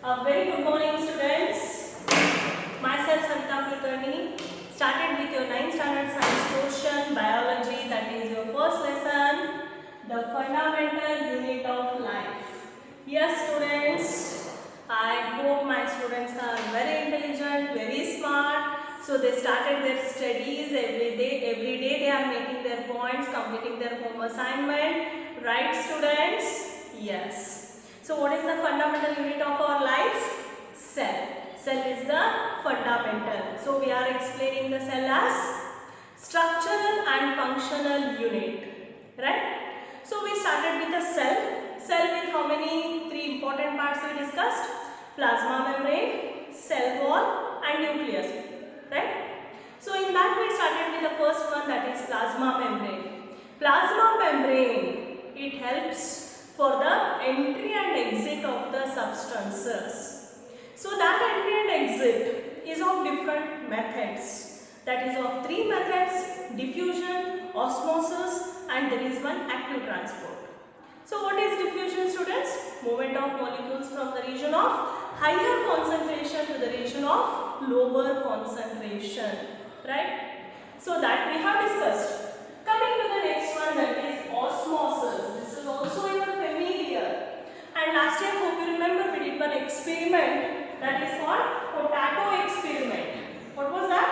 A very good morning, students. Myself Savita Kulkarni started with your 9th standard science portion, biology, that is your first lesson, the fundamental unit of life. Yes, students, I hope my students are very intelligent, very smart. So they started their studies every day. Every day they are making their points, completing their home assignment. Right, students? Yes. So what is the fundamental unit of our life? Cell. Cell is the fundamental. So we are explaining the cell as structural and functional unit. Right? So we started with the cell. Cell with how many? 3 important parts we discussed. Plasma membrane, cell wall and nucleus. Right? So in that we started with the first one, that is plasma membrane. Plasma membrane, it helps for the entry and exit of the substances. So that entry and exit is of different methods. That is of 3 methods: diffusion, osmosis, and there is one active transport. So what is diffusion, students? Movement of molecules from the region of higher concentration to the region of lower concentration. Right? So that we have discussed. Coming to the next one, that is osmosis. This is also your familiar. And last year, hope you remember, we did one experiment that is called potato experiment. What was that?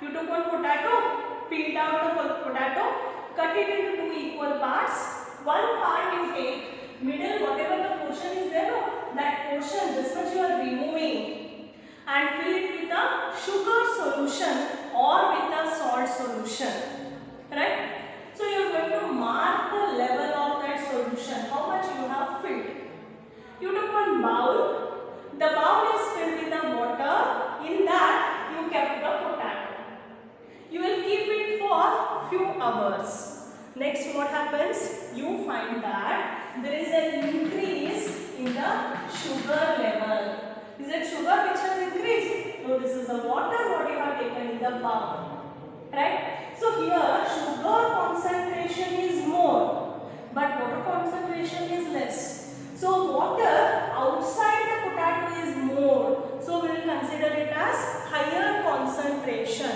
You took one potato, peeled out the potato, cut it into 2 equal parts. One part you take, middle, whatever the portion is there, that portion, this much you are removing, and fill it with a sugar solution or with a salt solution. Right? So you are going to mark the level of that solution, how much you have filled. You took one bowl. The bowl is filled with the water. In that you kept the potato. You will keep it for few hours. Next, what happens? You find that there is an increase in the sugar level. Is it sugar which has increased? No, this is the water what you have taken in the bowl. Right? So here sugar concentration is more, but water concentration is less. So water outside the potato is more. So we will consider it as higher concentration,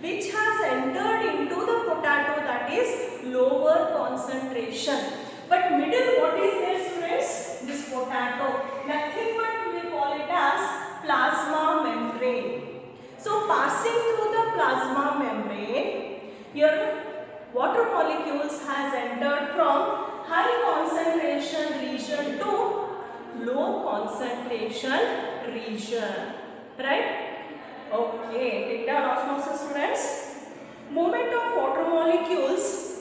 which has entered into the potato, that is lower concentration. But middle, what is there, students? This potato. Nothing but we will call it as plasma membrane. So passing through the plasma membrane, your water molecules has entered from high concentration region to low concentration region. Right? Okay, take down osmosis, students. Movement of water molecules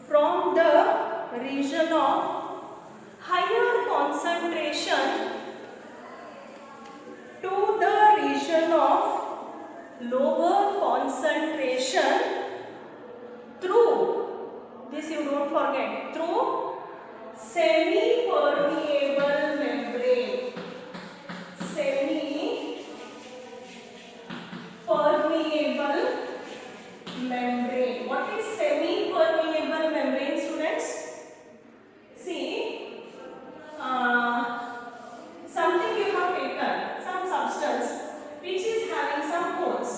from the region of higher concentration to the region of lower concentration through, this you don't forget, through semi-permeable membrane. Semi-permeable membrane. What is semi-permeable membrane, students? See, something you have taken, some substance which is having some holes.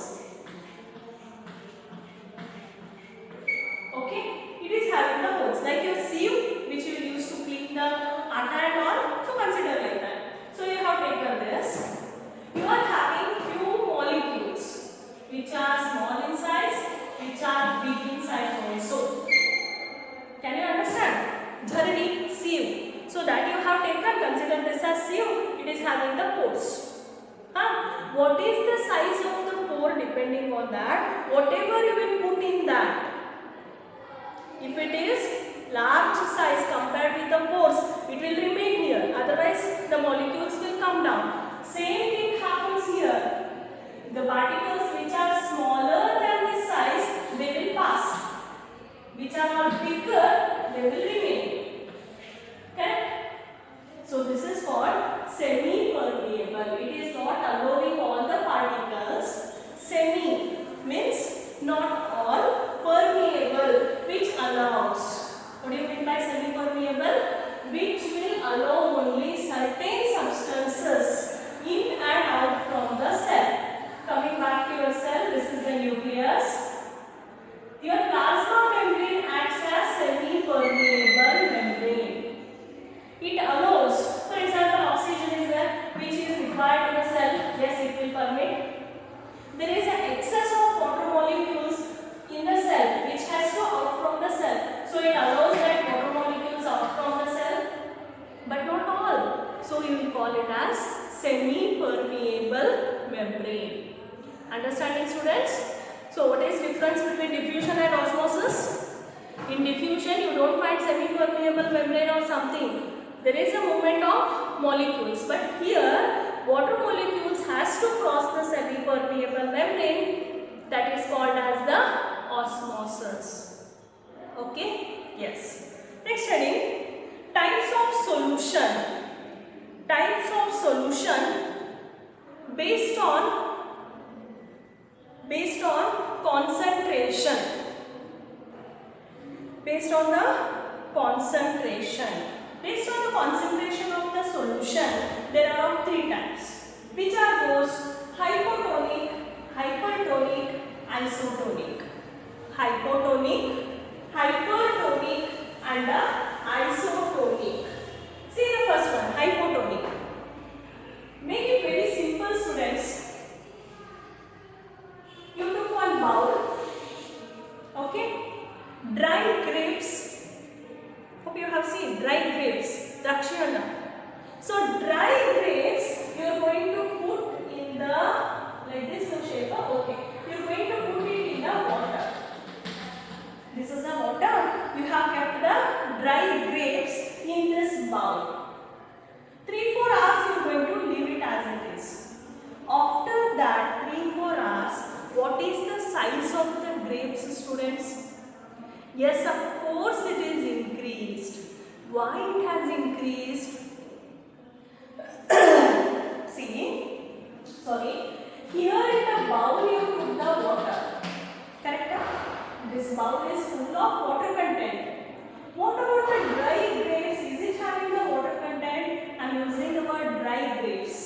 Okay, it is having the holes, like your sieve which you use to clean the atta and all. So consider like that. So you have taken this. You are having few molecules which are small in size, which are big in size also. Can you understand? Jhardi, sieve. So that you have taken, consider this as sieve. It is having the pores. What is the size of the pore? Depending on that, whatever you will put in that. If it is large size compared with the pores, it will remain here. Otherwise, the molecules will come down. Same thing happens here. The particles which are smaller than this size, they will pass. Which are not bigger, they will remain. Okay? So this is called semi-permeable. It is not allowing all the particles. Semi means not all, permeable semi-permeable, which will allow only certain substances in and out from the cell. Coming back to your cell, this is the nucleus. Your plasma membrane acts as semi-permeable membrane. It allows, for example, oxygen is there, which is required in the cell. Yes, it will permeate. There is an excess of water molecules in the cell, which has to out from the cell. So it allows that water molecules out from the cell, but not all. So you will call it as semi-permeable membrane. Understanding, students? So what is difference between diffusion and osmosis? In diffusion, you don't find semi-permeable membrane or something. There is a movement of molecules, but here water molecules has to cross the semi-permeable membrane, that is called as the osmosis. Okay? Yes. Next heading, types of solution. Types of solution based on concentration. Based on the concentration. Based on the concentration of the solution, there are of three types, which are those: hypotonic, hypertonic, isotonic. Hypotonic, hypertonic, and the isotonic. See the first one, hypotonic. Make it very simple, students. You took one bowl, okay? Dry grapes. Hope you have seen dry grapes, Drakshana. So dry grapes you are going to put in the, like this the shape, okay. You are going to put it in the water. This is the water. You have kept the dry grapes in this bowl. 3-4 hours you are going to leave it as it is. After that 3-4 hours, what is the size of the grapes, students? Yes, of course it is increased. Why it has increased? See, sorry. Here in the bowl you put the water. Correct? This bowl is full of water content. What about the dry grapes? Is it having the water content? I am using the word dry grapes.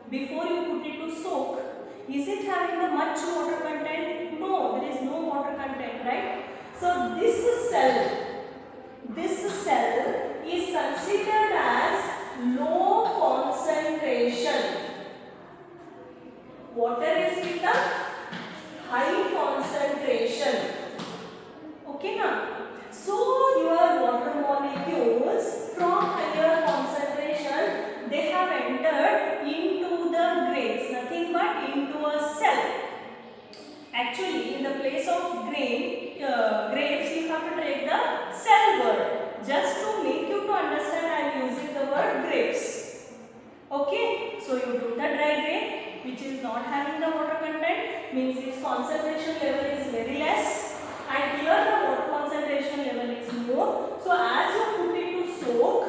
Before you put it to soak, is it having the much water content? No, there is no water content, right? So this cell is considered as low concentration. Water is with a high concentration. Okay now? So your water molecules from higher concentration, they have entered into the grapes, nothing but into a cell. Actually, in the place of grapes, you have to take the cell word. Just to make you to understand, I am using the word grapes. Okay, so you took the dry grape, which is not having the water content, means its concentration level is very less, and here the water concentration level is more. So as you put it to soak,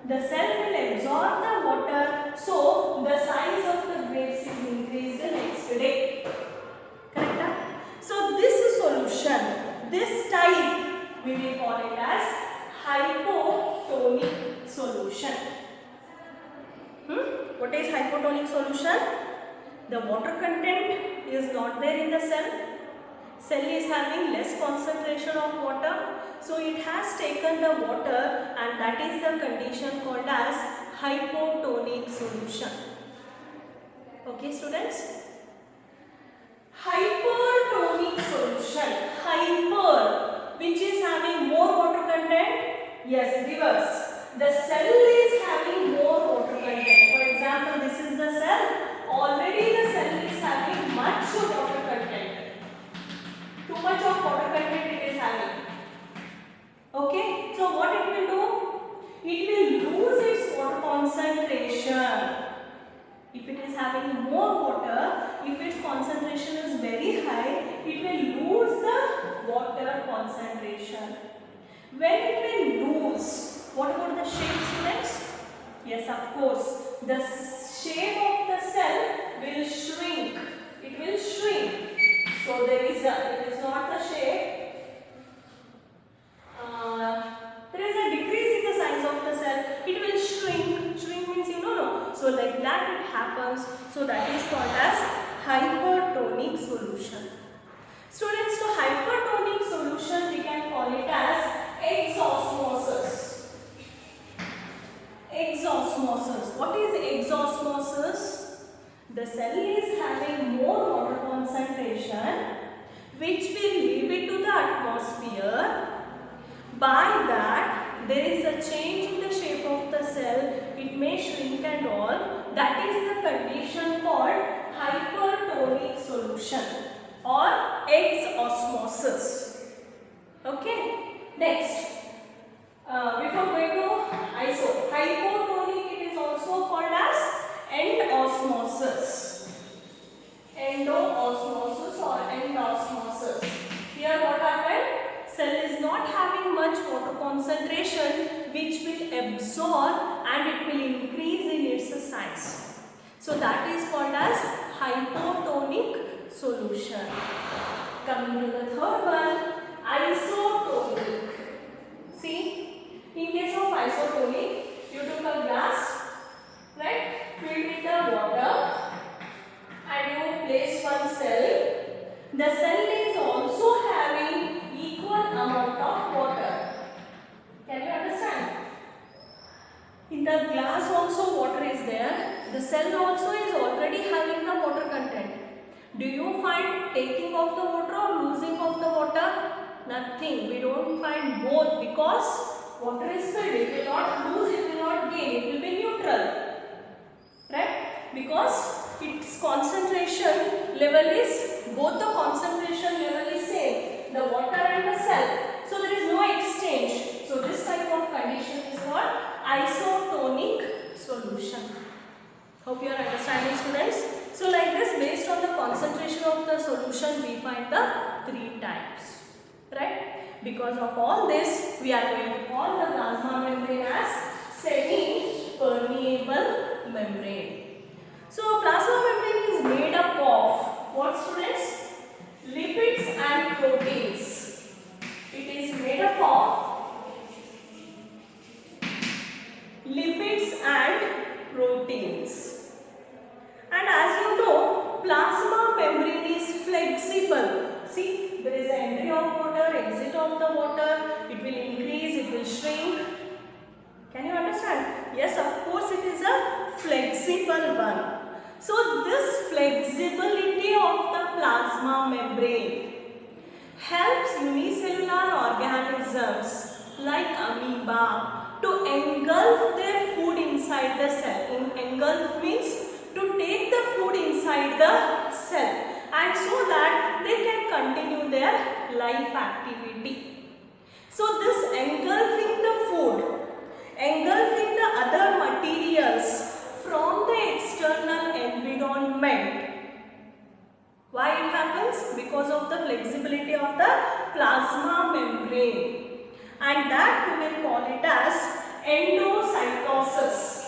the cell will absorb the water, so the size of the grapes is increased the next day. Correct? So this solution, this type, we will call it as hypotonic solution. What is hypotonic solution? The water content is not there in the cell. Cell is having less concentration of water. So it has taken the water, and that is the condition called as hypotonic solution. Okay, students? Hypertonic solution. Hyper, which is having more water content. Yes, reverse. The cell is having more water content. For example, this is the cell. Already the cell is having much water content. Too much of water content it is having. Okay, so what it will do? It will lose its water concentration. If it is having more water, if its concentration is very high, it will lose the water concentration. When it will lose, what about the shape, students? Yes, of course. The shape of the cell will shrink. It will shrink. So it is not the shape. There is a Students, to hypertonic solution we can call it as exosmosis. Exosmosis. What is exosmosis? The cell is having more water concentration which will leave it to the atmosphere. By that, there is a change in the shape of the cell. It may shrink and all. That is the condition called hypertonic solution or exosmosis. Okay. Next, before going to hypotonic, it is also called as endosmosis. Endosmosis or endosmosis. Here what happened? Cell is not having much water concentration which will absorb and it will increase in its size. So that is called as hypotonic solution. Coming to the third one, isotonic. See, in case of isotonic, you took a glass, right, filled with the water and you place one cell. The cell is also having equal amount of water. Can you understand? In the glass also water is there. The cell also is already having the water content. Do you find taking of the water or losing of the water? Nothing. We don't find both because water is filled. It will not lose, it will not gain. It will be neutral. Right? Because its concentration level is, both the concentration level is same. The water and the cell. So there is no exchange. So this type of condition is called isotonic solution. Hope you are understanding, students. So like this, based on the concentration of the solution, we find the three types. Right? Because of all this, we are going to call the plasma membrane as semi-permeable membrane. So plasma membrane is made up of what, students? Lipids and proteins. It is made up of lipids and proteins. And as you know, plasma membrane is flexible. See, there is entry of water, exit of the water. It will increase, it will shrink. Can you understand? Yes, of course it is a flexible one. So this flexibility of the plasma membrane helps unicellular organisms like amoeba to engulf their food inside the cell. Engulf means to take the food inside the cell, and so that they can continue their life activity. So this engulfing the food, engulfing the other materials from the external environment. Why it happens? Because of the flexibility of the plasma membrane, and that we will call it as endocytosis.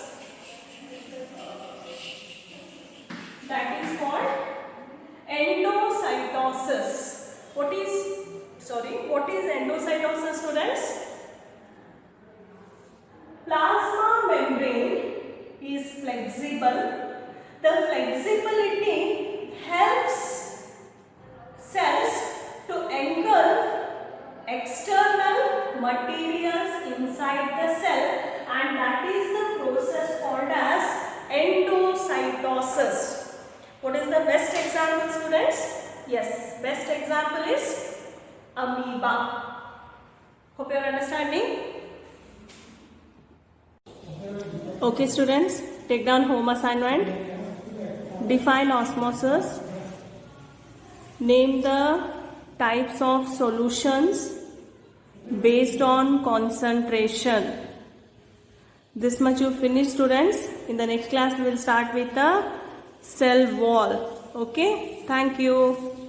That is called endocytosis. What is endocytosis, students? Plasma membrane is flexible. The flexibility helps cells to engulf external materials inside the cell, and that is the process called as endocytosis. What is the best example, students? Yes, best example is amoeba. Hope you are understanding. Okay, students, take down home assignment. Define osmosis. Name the types of solutions based on concentration. This much you finished, students. In the next class we will start with the cell wall. Okay, thank you.